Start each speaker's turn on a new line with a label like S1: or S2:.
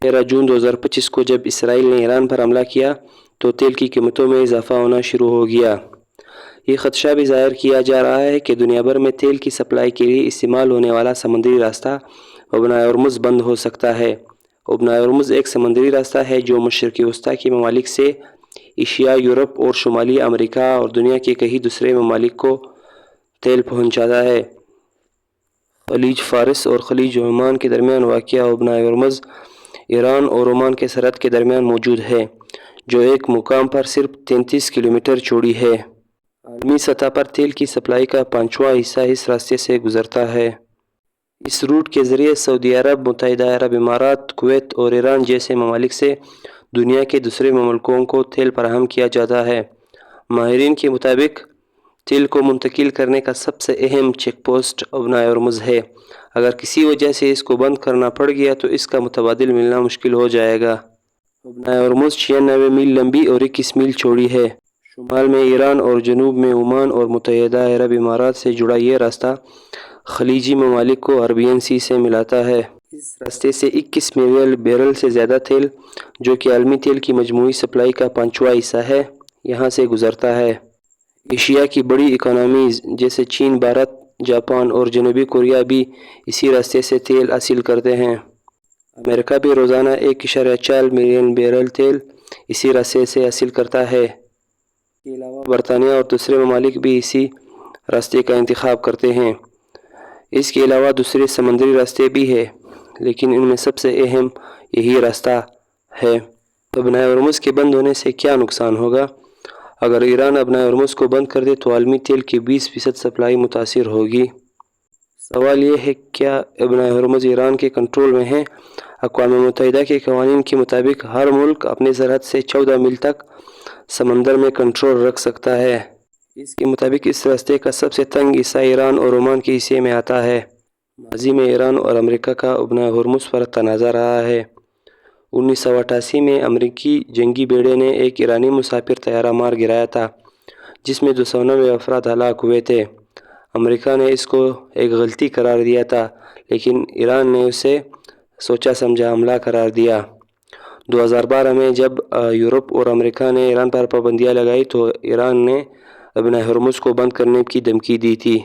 S1: 13 जून 2025 को जब इसराइल ने ईरान पर हमला किया तो तेल की कीमतों में इजाफा होना शुरू हो गया। ये खदशा भी ज़ाहिर किया जा रहा है कि दुनिया भर में तेल की सप्लाई के लिए इस्तेमाल होने वाला समुद्री रास्ता बबना हर्मुज़ बंद हो सकता है। बबना हर्मुज़ एक समुद्री रास्ता है जो मशरक़ी वस्ती के ममालिक से एशिया, यूरोप और शुमाली अमेरिका और दुनिया के कई दूसरे ममालिक को तेल पहुँचाता है। खलीज फ़ारिस और खलीज ओमान के दरमियान वाक़िया बबना हर्मुज़ ईरान और ओमान के सरहद के दरमियान मौजूद है, जो एक मुकाम पर सिर्फ 33 किलोमीटर चौड़ी है। आलमी सतह पर तेल की सप्लाई का 5वां हिस्सा इस रास्ते से गुजरता है। इस रूट के ज़रिए सऊदी अरब, मुत्तहिदा अरब इमारात, कुवैत और ईरान जैसे ममालिक से दुनिया के दूसरे ममालिकों को तेल फराहम किया जाता है। माहिरीन के मुताबिक तेल को मुंतकिल करने का सबसे अहम चेक पोस्ट बबना हर्मुज़ है। अगर किसी वजह से इसको बंद करना पड़ गया तो इसका मुतबादिल मिलना मुश्किल हो जाएगा। बबना हर्मुज़ 96 मील लंबी और 21 मील चौड़ी है। शुमाल में ईरान और जनूब में ओमान और मुत्तहिदा अरब इमारात से जुड़ा ये रास्ता खलीजी ममालिक को अरबियन सी से मिलाता है। इस रास्ते से 21 मिलियन बैरल से ज़्यादा तेल, जो कि आलमी तेल की मजमूई सप्लाई का 5वां हिस्सा है, यहाँ से गुजरता है। एशिया की बड़ी इकोनॉमीज़ जैसे चीन, भारत, जापान और जनूबी कोरिया भी इसी रास्ते से तेल हासिल करते हैं। अमेरिका भी रोज़ाना 1.4 मिलियन बैरल तेल इसी रास्ते से हासिल करता है। इसके अलावा बरतानिया और दूसरे ममालिक भी इसी रास्ते का इंतखाब करते हैं। इसके अलावा दूसरे समुद्री रास्ते भी हैं, लेकिन इनमें सबसे अहम यही रास्ता है। बबना हर्मुज़ के बंद होने से क्या नुकसान होगा? अगर ईरान बबना हर्मुज़ को बंद कर दे तो आलमी तेल की 20% सप्लाई मुतासिर होगी। सवाल ये है, क्या बबना हर्मुज़ ईरान के कंट्रोल में है? अक़वाम मुत्तहिदा के क़वानीन के मुताबिक हर मुल्क अपनी सरहद से 14 मील तक समंदर में कंट्रोल रख सकता है। इसके मुताबिक इस रास्ते का सबसे तंग हिस्सा ईरान और ओमान के हिस्से में आता है। माजी में ईरान और अमेरिका का बबना हर्मुज़ पर तनाज़ा रहा है। 1988 में अमेरिकी जंगी बेड़े ने एक ईरानी मुसाफिर तैयारा मार गिराया था, जिसमें 299 अफराद हलाक हुए थे। अमेरिका ने इसको एक गलती करार दिया था, लेकिन ईरान ने उसे सोचा समझा हमला करार दिया। 2012 में जब यूरोप और अमेरिका ने ईरान पर पाबंदियाँ लगाई तो ईरान ने बबना हर्मुज़ को बंद करने की धमकी दी थी।